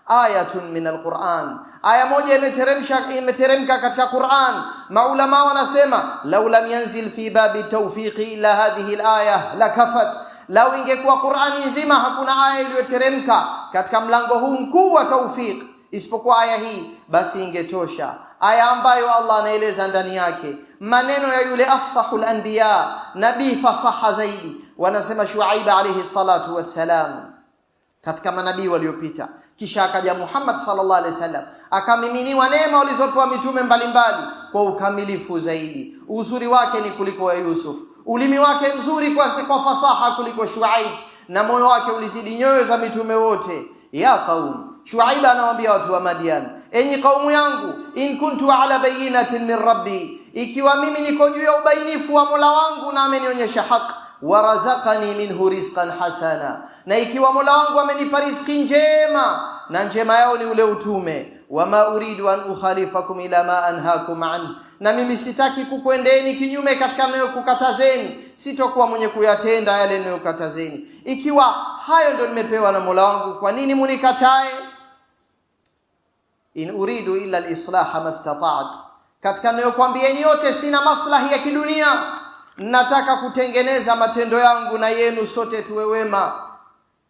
ayatun min alquran, aya moja imeteremka katika Quran. Maulama wanasema lau lam yanzil fi babi tawfiqi illa hadhihi alaya lakafat, lau ingekuwa Qurani nzima hakuna aya iliyoteremka katika mlango huu mkuu wa tawfiq isipokuwa aya hii, basi ingetosha. Aya ambayo Allah anaeleza ndani yake maneno ya yule afsahul anbiya, nabii fasaha zaidi. Wanasema Shuaib alayhi salatu wassalam katika manabii waliopita, kisha akaja Muhammad sallallahu alaihi wasallam, akamiminiwa neema walizopewa mitume mbalimbali kwa ukamilifu zaidi. Uzuri wake ni kuliko wa Yusuf, ulimi wake mzuri kwa fasaha kuliko Shuaib, na moyo wake ulizidi nyoyo za mitume wote. Ya qaum, Shuaib anawaambia watu wa Madian, enyi kaumu yangu, in kuntu ala bayinatin min rabbi, ikiwa mimi niko juu ya ubainifu wa Mola wangu na amenionyesha haki, warazaqani minhu rizqan hasana, na ikiwa Mola wangu amenipa riziki njema, na njema yao ni ule utume, wama uridu an ukhalifakum ila ma anhaakum an, na mimi sitaki kukwendeni kinyume katika ninayokukatazeni, sitokuwa mwenye kuyatenda yale ninayokatazeni. Ikiwa hayo ndio nimepewa na Mola wangu, kwa nini munikatae? In uridu illa al-islaha mastata'at, katika ninayokuambieni yote sina maslahi ya kidunia, nataka kutengeneza matendo yangu na yenu sote tuwe wema.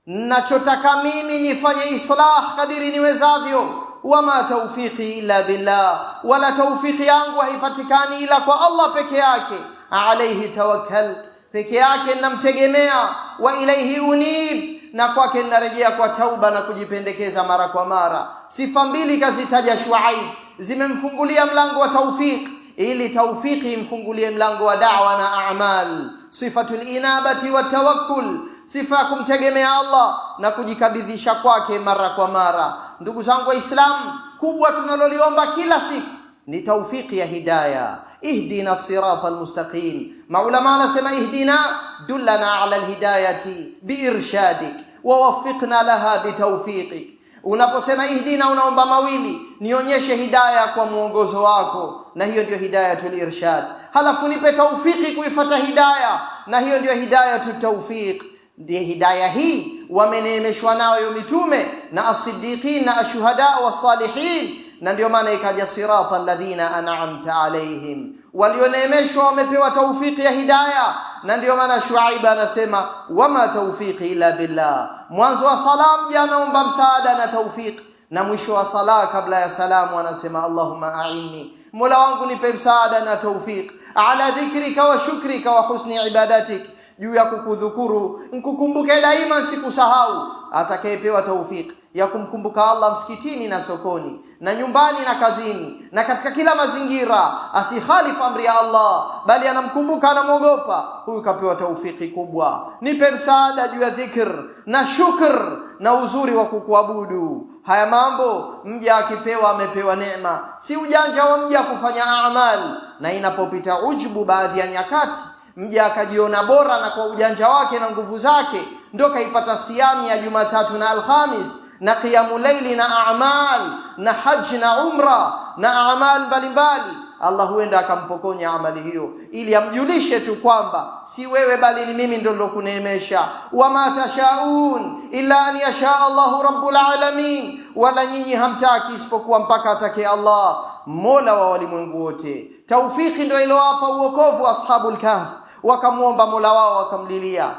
Nachotaka mimi nifanye islah kadiri niwezavyo. Wama tawfiqi illa billah, wala tawfiqi yangu haipatikani ila kwa Allah peke yake. Alayhi tawakkalt, peke yake namtegemea. Wa ilayhi unib, na kwake narejea kwa tauba na kujipendekeza mara kwa mara. Sifa mbili kazitaja Shuaib, zimemfungulia mlango wa tawfiq, ili tawfiki imfungulie mlango wa da'wa na a'mal. Sifatul inabati wa tawakkul, sifa ya kumtegemea Allah na kujikabidhisha kwake mara kwa mara. Ndugu zangu Waislamu, kubwa tunaloliomba kila siku ni tawfiki ya hidayah. Ihdina siratal mustaqim. Maulama wanasema ihdina, dullana ala alhidayati biirshadik wa waffiqna laha bitawfiqik. Unaposema ihdina unaomba mawili, nionyeshe hidayah kwa muongozo wako, na hiyo ndio hidayatul irshad. Halafu nipe tawfiki kuifuata hidayah, na hiyo ndio hidayatut tawfiq. Ndiye hidayah hii wameneemeshwa nayo mitume na as-siddiqin na ashuhada was-salihin, na ndio maana ikaja siratal ladhina an'amta alaihim, walioneemeshwa wamepewa tawfiki ya hidayah. Na ndio maana Shuaib anasema wama tawfiqi illa billah. Mwanzo wa salam anaomba msaada na tawfik, na mwisho wa sala kabla ya salamu anasema Allahumma a'inni, Mola wangu nipe msaada na tawfik, ala dhikrika wa shukrika wa husni ibadatik, juu ya kukudhukuru nikukumbuke daima sikusahau. Atakayepewa tawfik ya kumkumbuka Allah msikitini na sokoni na nyumbani na kazini na katika kila mazingira, asikhalifu amri ya Allah, bali anamkumbuka, anamwogopa, huyu kapewa tawfiki kubwa. Nipe msaada juu ya dhikr na shukr na uzuri wa kukuabudu. Haya mambo mja akipewa amepewa neema, si ujanja wa mja kufanya amal. Na inapopita ujbu baadhi ya nyakati, mja akajiona bora na kwa ujanja wake na nguvu zake ndo kaipata siami ya Jumatatu na Alhamis na qiyamul layli na a'mal na haji na umra na a'mal mbalimbali, Allah huenda akampokonya amali hiyo, ili amjulishe tu kwamba si wewe bali ni mimi ndo nilokuneemesha. Wama tashaun illa an yasha Allahu rabbul alamin, wala nyinyi hamtaki isipokuwa mpaka atake Allah, Mola wa walimwengu wote. Tawfiki ndio ilowapa uokovu ashabul kahf, wakamuomba Mola wao, wakamlilia.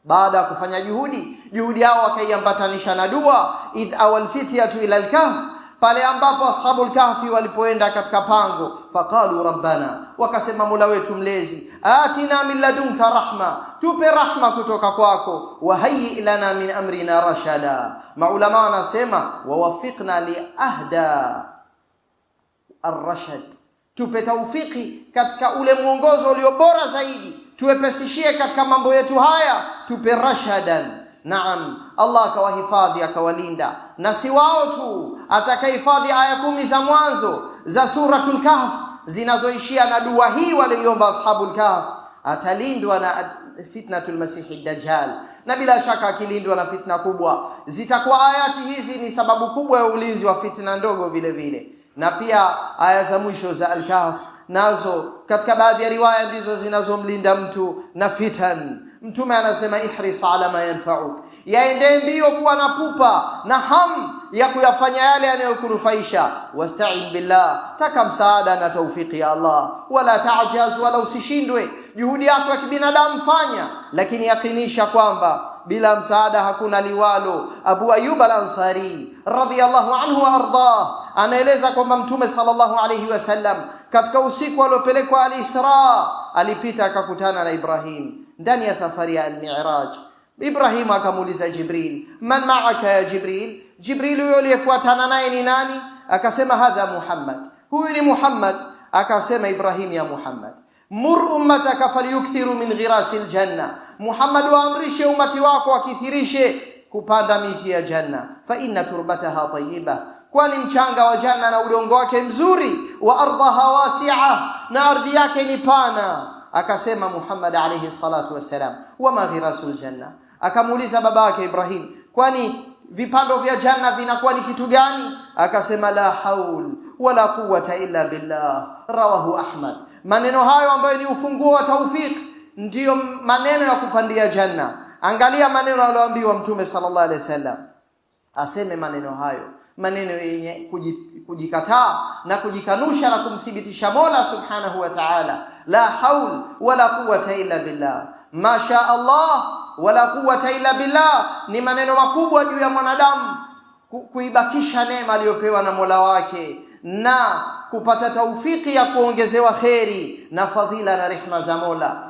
Baada ya kufanya juhudi yao wakaiambatanisha na dua. Idh awal fityatu ila al-kahf, pale ambapo ashabul kahfi walipoenda katika pango, faqalu rabbana, wakasema Mola wetu mlezi, atina min ladunka rahma, tupe rahma kutoka kwako, wa hayyi lana min amrina rashada. Maulama wanasema wawafiqna li ahda ar-rashad, tupe tawfiki katika ule mwongozo ulio bora zaidi, tuwepesishie katika mambo yetu haya, tupe rashadan. Naam, Allah akawahifadhi akawalinda, na si wao tu, atakahifadhi aya 10 za mwanzo za suratul kahf zinazoishia na dua hii waliomba ashabul kahf, atalindwa na fitnatul masihi dajjal. Na bila shaka akilindwa na fitna kubwa, zitakuwa ayati hizi ni sababu kubwa ya ulinzi wa fitna ndogo vile vile. Na pia aya za mwisho za al-kahf nazo katika baadhi ya riwaya ndizo zinazomlinda mtu na fitan. Mtume anasema ihris ala ma yanfa'uk, yaende mbio kuwa na pupa na hamu ya kuyafanya yale yanayokunufaisha. Wasta'in billah, taka msaada na taufiki ya Allah. Wala ta'jaz, wala usishindwe. Juhudi yako ya kibinadamu fanya, lakini yakinisha kwamba bila msaada hakuna liwalo. Abu Ayyub al-Ansari radhiyallahu anhu wa ardah anaeleza kwamba Mtume sallallahu alayhi wasallam katika usiku aliopelekwa al-Isra alipita akakutana na Ibrahim ndani ya safari ya al-Mi'raj. Ibrahim akamuuliza Jibril, man ma'aka ya Jibril? Jibril huyo aliyefuatana naye ni nani? Akasema hadha Muhammad, huyu ni Muhammad. Akasema Ibrahim, ya Muhammad, mur ummataka falyukthiru min ghirasil janna, Muhammad waamrishe umati wako wakithirishe kupanda miti ya janna. Fa inna turbataha tayyiba, kwani mchanga wa janna na udongo wake mzuri. Wa ardaha wasi'a, na ardhi yake ni pana. Akasema Muhammad alayhi salatu wasalam, wama ghirasul janna? Akamuuliza babake Ibrahim, kwani vipando vya janna vinakuwa ni kitu gani? Akasema la haul wala quwwata illa billah, rawahu Ahmad. Maneno hayo ambayo ni ufunguo wa taufik ndiyo maneno ya kupandia janna. Angalia maneno aliyoambiwa Mtume sallallahu alaihi wasallam, aseme maneno hayo, maneno yenye kujikataa na kujikanusha na kumthibitisha Mola subhanahu wa ta'ala. La haul wala quwwata illa billah, ma sha Allah wala quwwata illa billah ni maneno makubwa juu ya mwanadamu kuibakisha neema aliyopewa na Mola wake na kupata taufiki ya kuongezewa kheri na fadhila na rehema za Mola.